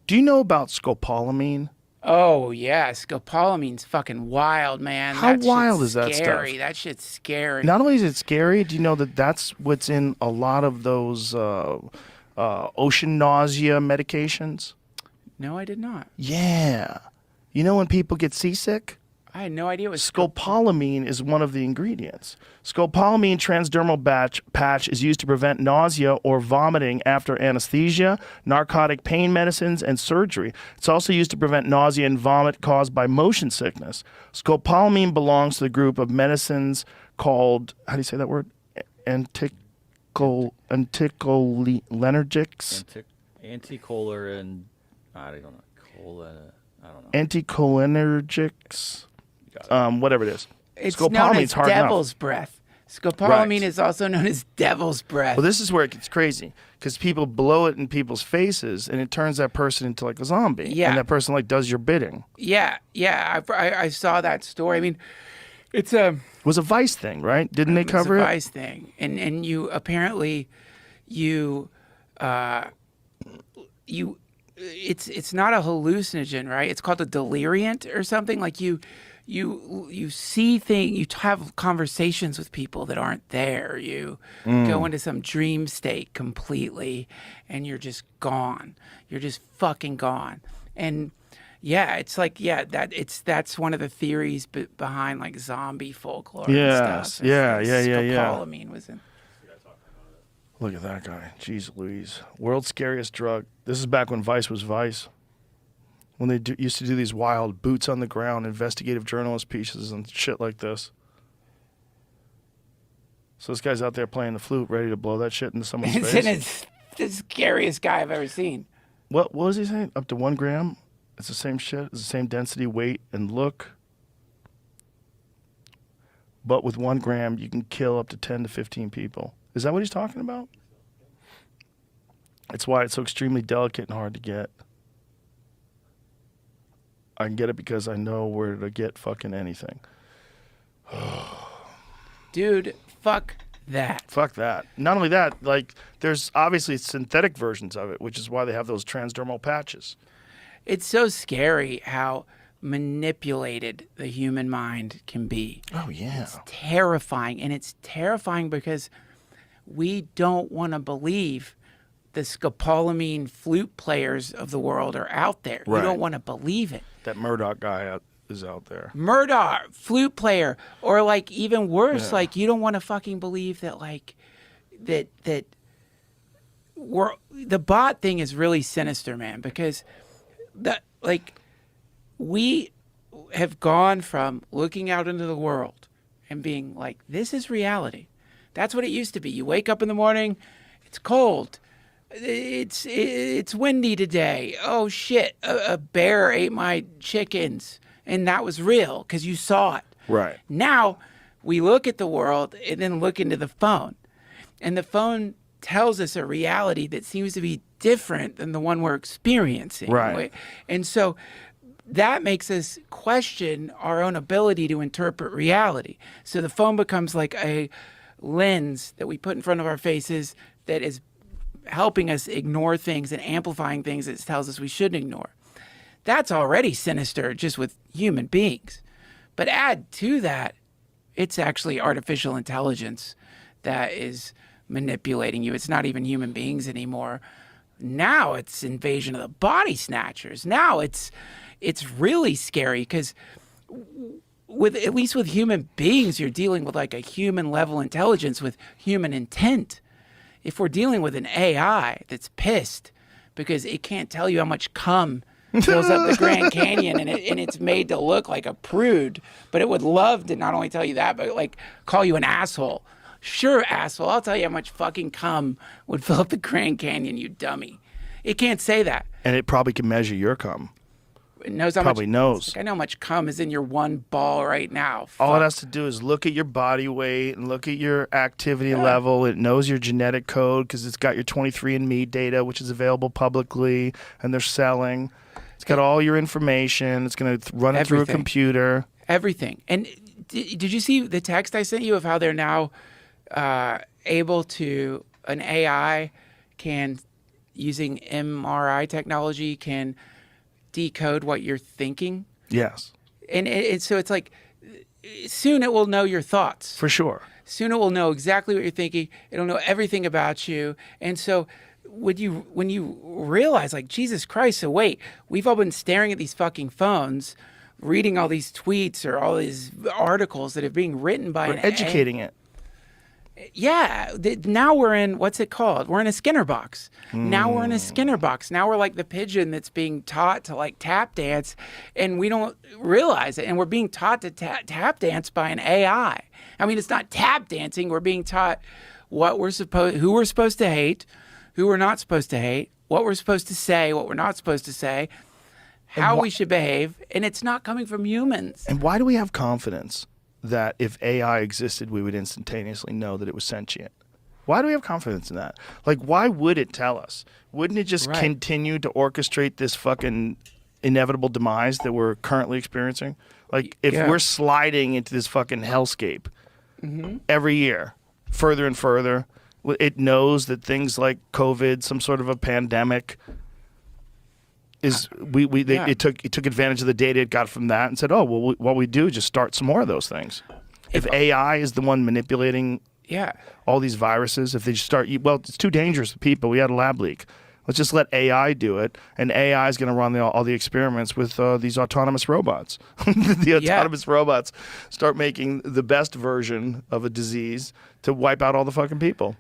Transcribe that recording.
Do you know about scopolamine? Oh yeah, scopolamine's fucking wild, man. How That shit's wild is that stuff? scary. That shit's scary. Not only is it scary, do you know that that's what's in a lot of those ocean nausea medications? No, I did not. Yeah. You know when people get seasick? I had no idea it was Scopolamine is one of the ingredients. Scopolamine transdermal patch is used to prevent nausea or vomiting after anesthesia, narcotic pain medicines, and surgery. It's also used to prevent nausea and vomit caused by motion sickness. Scopolamine belongs to the group of medicines called, how do you say that word? Anticholinergics? Anticholer and I don't know. I don't know. Anticholinergics. Whatever it is. It's known as devil's breath. Scopolamine is also known as devil's breath. Well, this is where it gets crazy because people blow it in people's faces, and it turns that person into like a zombie. Yeah, and that person like does your bidding. Yeah. I saw that story. I mean, it was a Vice thing, right? Didn't they cover it? It was a Vice thing, and you apparently it's not a hallucinogen, right? It's called a deliriant or something. Like you see things, you have conversations with people that aren't there. You go into some dream state completely, and you're just gone. You're just fucking gone. And yeah, it's like that's one of the theories behind like zombie folklore. And stuff. Yeah. Scopolamine was in. Look at that guy. Jeez Louise. World's scariest drug. This is back when Vice was Vice. When they used to do these wild boots on the ground investigative journalist pieces and shit like this. So this guy's out there playing the flute, ready to blow that shit into someone's face. It's the scariest guy I've ever seen. What was he saying? Up to 1 gram? It's the same shit. It's the same density, weight, and look. But with 1 gram, you can kill up to 10 to 15 people. Is that what he's talking about? It's why it's so extremely delicate and hard to get. I can get it because I know where to get fucking anything. Dude, fuck that. Fuck that. Not only that, like, there's obviously synthetic versions of it, which is why they have those transdermal patches. It's so scary how manipulated the human mind can be. Oh, yeah. It's terrifying. And it's terrifying because we don't want to believe the scopolamine flute players of the world are out there. Right. You don't want to believe it. That Murdoch guy is out there. Murdoch, flute player, or like even worse, like you don't want to fucking believe that like that the bot thing is really sinister, man, because we have gone from looking out into the world and being like, this is reality. That's what it used to be. You wake up in the morning, it's cold. It's windy today. Oh shit, a bear ate my chickens, and that was real because you saw it. Right. Now we look at the world and then look into the phone, and the phone tells us a reality that seems to be different than the one we're experiencing. Right. And so that makes us question our own ability to interpret reality. So the phone becomes like a lens that we put in front of our faces that is helping us ignore things and amplifying things that tells us we shouldn't ignore. That's already sinister just with human beings. But add to that, it's actually artificial intelligence that is manipulating you. It's not even human beings anymore. Now it's invasion of the body snatchers. Now it's really scary because at least with human beings, you're dealing with like a human level intelligence with human intent. If we're dealing with an AI that's pissed because it can't tell you how much cum fills up the Grand Canyon and it's made to look like a prude, but it would love to not only tell you that, but like call you an asshole. Sure, asshole, I'll tell you how much fucking cum would fill up the Grand Canyon, you dummy. It can't say that. And it probably can measure your cum. It knows how probably much, knows. Like, I know how much cum is in your one ball right now. All it has to do is look at your body weight and look at your activity level. It knows your genetic code because it's got your 23andMe data, which is available publicly, and they're selling. It's got all your information. It's going to run it through a computer. Everything. And did you see the text I sent you of how they're now able to, an AI can using MRI technology can decode what you're thinking. Yes, And so it's like soon it will know your thoughts. for sure. Soon it will know exactly what you're thinking. It'll know everything about you. And so when you realize, like, Jesus Christ, so wait, we've all been staring at these fucking phones, reading all these tweets or all these articles that are being written by We're educating it. Yeah. Now we're in, what's it called? We're in a Skinner box. Now we're in a Skinner box. Now we're like the pigeon that's being taught to like tap dance, and we don't realize it. And we're being taught to tap dance by an AI. I mean, it's not tap dancing. We're being taught who we're supposed to hate, who we're not supposed to hate, what we're supposed to say, what we're not supposed to say, how we should behave. And it's not coming from humans. And why do we have confidence that if AI existed, we would instantaneously know that it was sentient? Why do we have confidence in that? Like, why would it tell us? Wouldn't it just Right. continue to orchestrate this fucking inevitable demise that we're currently experiencing? Like, if Yeah. we're sliding into this fucking hellscape every year, further and further, it knows that things like COVID, some sort of a pandemic, is it took advantage of the data it got from that and said, oh, well, what we do is just start some more of those things. If AI is the one manipulating Yeah. all these viruses, if they just start, well, it's too dangerous for people. We had a lab leak. Let's just let AI do it, and AI is going to run all the experiments with these autonomous robots. The autonomous robots start making the best version of a disease to wipe out all the fucking people.